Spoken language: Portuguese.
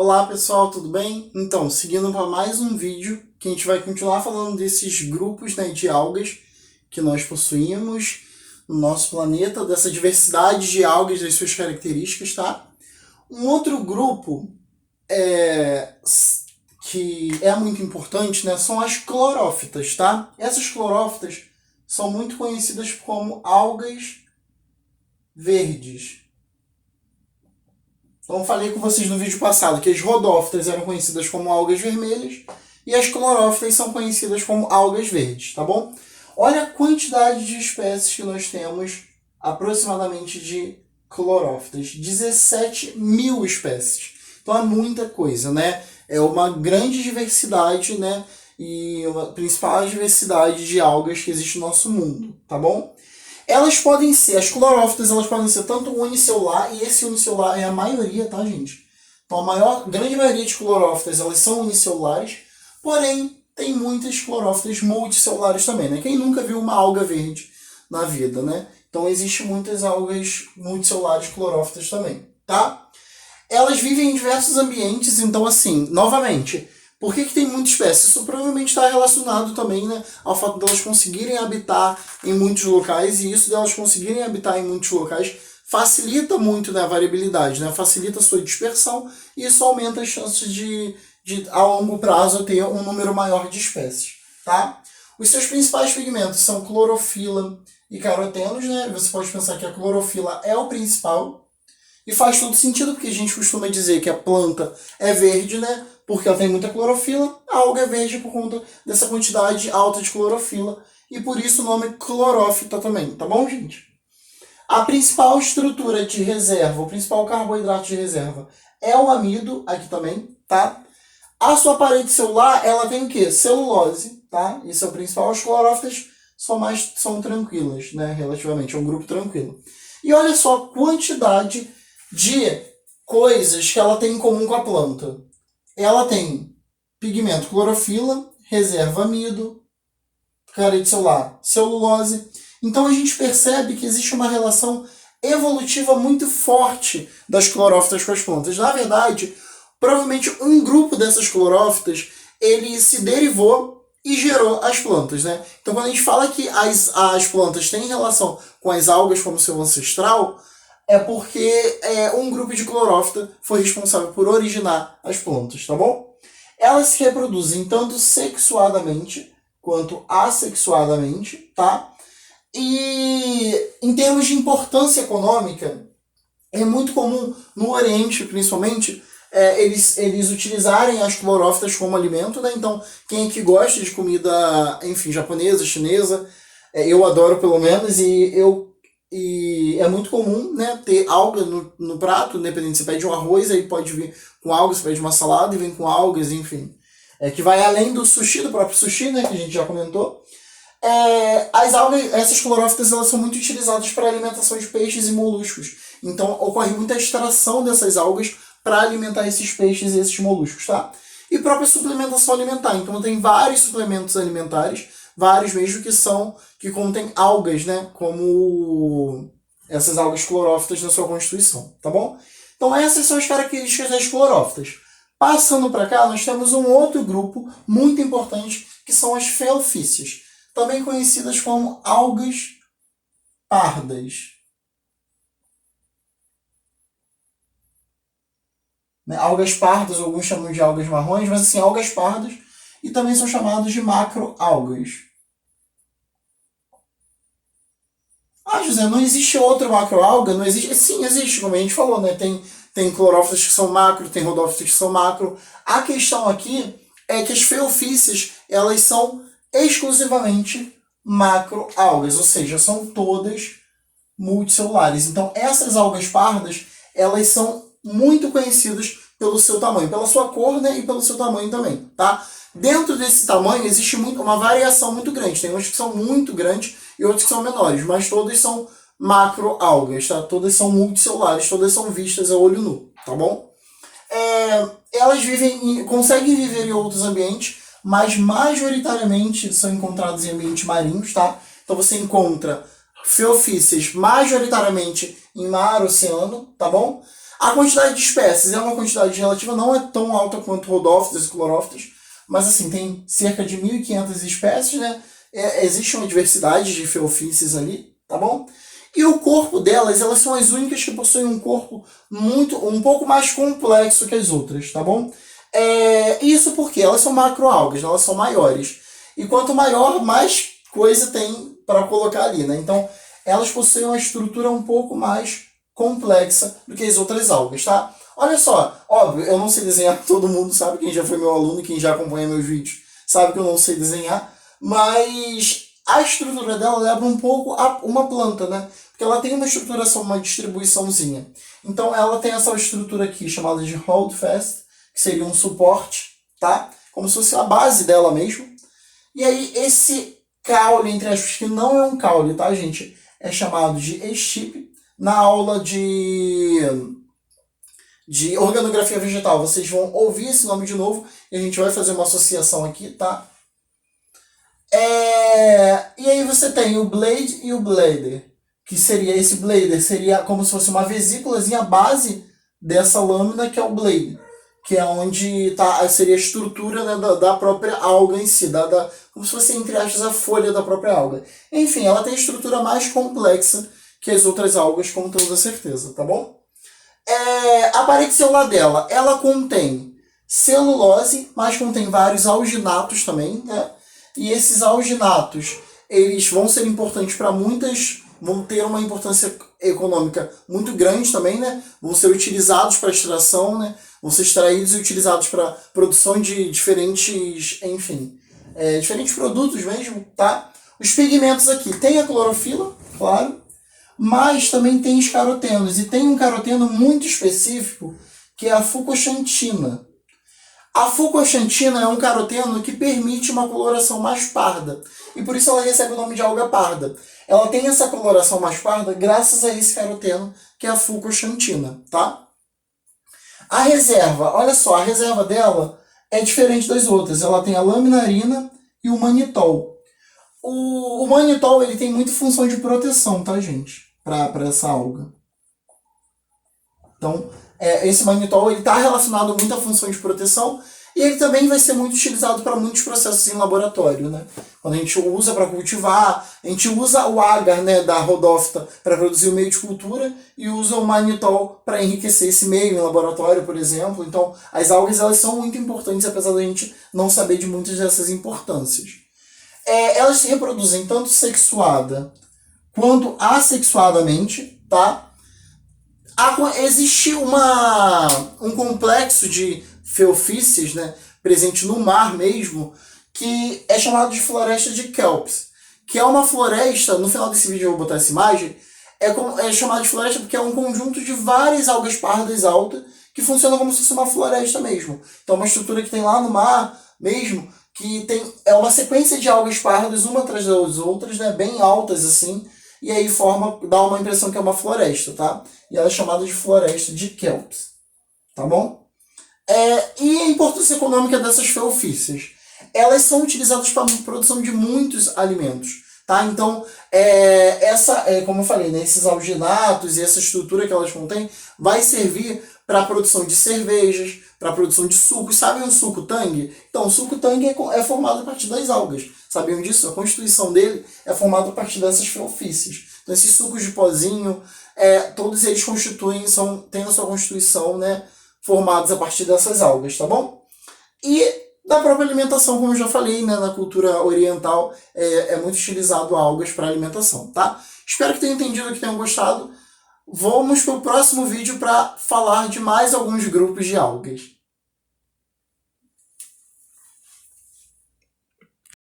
Olá pessoal, tudo bem? Então, seguindo para mais um vídeo, que a gente vai continuar falando desses grupos, né, de algas que nós possuímos no nosso planeta, dessa diversidade de algas, das suas características, tá? Um outro grupo que é muito importante, né, são as clorófitas, tá? Essas clorófitas são muito conhecidas como algas verdes. Então, eu falei com vocês no vídeo passado que as rodófitas eram conhecidas como algas vermelhas e as clorófitas são conhecidas como algas verdes, tá bom? Olha a quantidade de espécies que nós temos aproximadamente de clorófitas. 17 mil espécies. Então é muita coisa, né? É uma grande diversidade, né? E uma principal diversidade de algas que existe no nosso mundo, tá bom? Elas podem ser, as clorófitas, elas podem ser tanto unicelular, e esse unicelular é a maioria, tá, gente? Então, grande maioria de clorófitas, elas são unicelulares, porém, tem muitas clorófitas multicelulares também, né? Quem nunca viu uma alga verde na vida, né? Então, existem muitas algas multicelulares clorófitas também, tá? Elas vivem em diversos ambientes, então, assim, novamente, por que tem muita espécie? Isso provavelmente está relacionado também, né, ao fato de elas conseguirem habitar em muitos locais, e isso de elas conseguirem habitar em muitos locais facilita muito, né, a variabilidade, né, facilita a sua dispersão, e isso aumenta as chances de a longo prazo ter um número maior de espécies, tá? Os seus principais pigmentos são clorofila e carotenos, né? Você pode pensar que a clorofila é o principal, e faz todo sentido, porque a gente costuma dizer que a planta é verde, né? Porque ela tem muita clorofila, a alga é verde por conta dessa quantidade alta de clorofila, e por isso o nome clorófita também, tá bom, gente? A principal estrutura de reserva, o principal carboidrato de reserva é o amido, aqui também, tá? A sua parede celular, ela tem o quê? Celulose, tá? Isso é o principal. As clorófitas são tranquilas, né? Relativamente, é um grupo tranquilo. E olha só a quantidade de coisas que ela tem em comum com a planta. Ela tem pigmento clorofila, reserva amido, parede celular, celulose. Então a gente percebe que existe uma relação evolutiva muito forte das clorófitas com as plantas. Na verdade, provavelmente um grupo dessas clorófitas, ele se derivou e gerou as plantas, né? Então quando a gente fala que as plantas têm relação com as algas como seu ancestral, é porque um grupo de clorófita foi responsável por originar as plantas, tá bom? Elas se reproduzem tanto sexuadamente quanto assexuadamente, tá? E em termos de importância econômica, é muito comum no Oriente, principalmente, eles utilizarem as clorófitas como alimento, né? Então, quem é que gosta de comida, enfim, japonesa, chinesa, eu adoro pelo menos, e é muito comum, né, ter alga no prato, independente, você pede um arroz, aí pode vir com algas, você pede uma salada e vem com algas, enfim. Que vai além do sushi, do próprio sushi, né, que a gente já comentou. As algas, essas clorófitas, elas são muito utilizadas para a alimentação de peixes e moluscos. Então, ocorre muita extração dessas algas para alimentar esses peixes e esses moluscos, tá? E própria suplementação alimentar. Então, tem vários suplementos alimentares, vários mesmo que contêm algas, né? Como essas algas clorófitas na sua constituição, tá bom? Então essas são as características das clorófitas. Passando para cá, nós temos um outro grupo muito importante, que são as felfícias, também conhecidas como algas pardas. Algas pardas, alguns chamam de algas marrons, mas assim, algas pardas, e também são chamados de macroalgas. Ah, José, não existe outra macroalga? Não existe? Sim, existe, como a gente falou, né? Tem clorófitas que são macro, tem rodófitas que são macro. A questão aqui é que as feofícias, elas são exclusivamente macroalgas, ou seja, são todas multicelulares. Então, essas algas pardas, elas são muito conhecidas pelo seu tamanho, pela sua cor, né, e pelo seu tamanho também, tá? Dentro desse tamanho existe uma variação muito grande. Tem umas que são muito grandes e outras que são menores, mas todas são macroalgas, tá? Todas são multicelulares, todas são vistas a olho nu, tá bom? Elas conseguem viver em outros ambientes, mas majoritariamente são encontradas em ambientes marinhos, tá? Então você encontra feofícias majoritariamente em mar, oceano, tá bom? A quantidade de espécies é uma quantidade relativa, não é tão alta quanto rodófitas e clorófitas, mas assim, tem cerca de 1.500 espécies, né? Existe uma diversidade de feofícies ali, tá bom? E o corpo delas, elas são as únicas que possuem um corpo um pouco mais complexo que as outras, tá bom? Isso porque elas são macroalgas, elas são maiores. E quanto maior, mais coisa tem para colocar ali, né? Então, elas possuem uma estrutura um pouco mais complexa do que as outras algas, tá? Olha só, óbvio, eu não sei desenhar, todo mundo sabe, quem já foi meu aluno, quem já acompanha meus vídeos, sabe que eu não sei desenhar, mas a estrutura dela lembra um pouco uma planta, né? Porque ela tem uma estruturação, uma distribuiçãozinha. Então ela tem essa estrutura aqui chamada de holdfast, que seria um suporte, tá? Como se fosse a base dela mesmo. E aí esse caule, entre aspas, que não é um caule, tá, gente? É chamado de estipe. Na aula de organografia vegetal, vocês vão ouvir esse nome de novo e a gente vai fazer uma associação aqui, tá? E aí você tem o blade e o blader, que seria esse blader, seria como se fosse uma vesículazinha base dessa lâmina que é o blade, que é onde seria a estrutura, né, da própria alga em si, como se fosse, entre aspas, a folha da própria alga. Enfim, ela tem a estrutura mais complexa que as outras algas, com toda certeza, tá bom? A parede celular dela, ela contém celulose, mas contém vários alginatos também, né? E esses alginatos, eles vão ser importantes para muitas, vão ter uma importância econômica muito grande também, né? Vão ser utilizados para extração, né? Vão ser extraídos e utilizados para produção de diferentes, enfim, diferentes produtos mesmo, tá? Os pigmentos aqui, tem a clorofila, claro, mas também tem os carotenos, e tem um caroteno muito específico, que é a fucoxantina. A fucoxantina é um caroteno que permite uma coloração mais parda, e por isso ela recebe o nome de alga parda. Ela tem essa coloração mais parda graças a esse caroteno, que é a fucoxantina, tá? A reserva, olha só, a reserva dela é diferente das outras. Ela tem a laminarina e o manitol. O manitol, ele tem muita função de proteção, tá, gente? Para essa alga. Então, esse manitol está relacionado muito à função de proteção e ele também vai ser muito utilizado para muitos processos em laboratório, né? Quando a gente usa para cultivar, a gente usa o agar, né, da rodófita para produzir o meio de cultura e usa o manitol para enriquecer esse meio em laboratório, por exemplo. Então, as algas, elas são muito importantes, apesar da gente não saber de muitas dessas importâncias. Elas se reproduzem tanto sexuada quanto assexuadamente, tá? Existe um complexo de feofícies, né, presente no mar mesmo, que é chamado de floresta de kelps, que é uma floresta, no final desse vídeo eu vou botar essa imagem, é chamado de floresta porque é um conjunto de várias algas pardas altas que funciona como se fosse uma floresta mesmo. Então uma estrutura que tem lá no mar mesmo, que é uma sequência de algas pardas, uma atrás das outras, né, bem altas assim, e aí dá uma impressão que é uma floresta, tá? E ela é chamada de floresta de kelps, tá bom? E a importância econômica dessas feofícies? Elas são utilizadas para a produção de muitos alimentos, tá? Então, como eu falei, né, esses alginatos e essa estrutura que elas contêm vai servir para a produção de cervejas, para a produção de sucos. Sabem o suco Tang? Então, o suco Tang é formado a partir das algas. Sabiam disso? A constituição dele é formada a partir dessas feofícies. Então, esses sucos de pozinho, todos eles têm a sua constituição, né, formados a partir dessas algas, tá bom? E da própria alimentação, como eu já falei, né, na cultura oriental, é muito utilizado algas para alimentação, tá? Espero que tenham entendido, que tenham gostado. Vamos para o próximo vídeo para falar de mais alguns grupos de algas.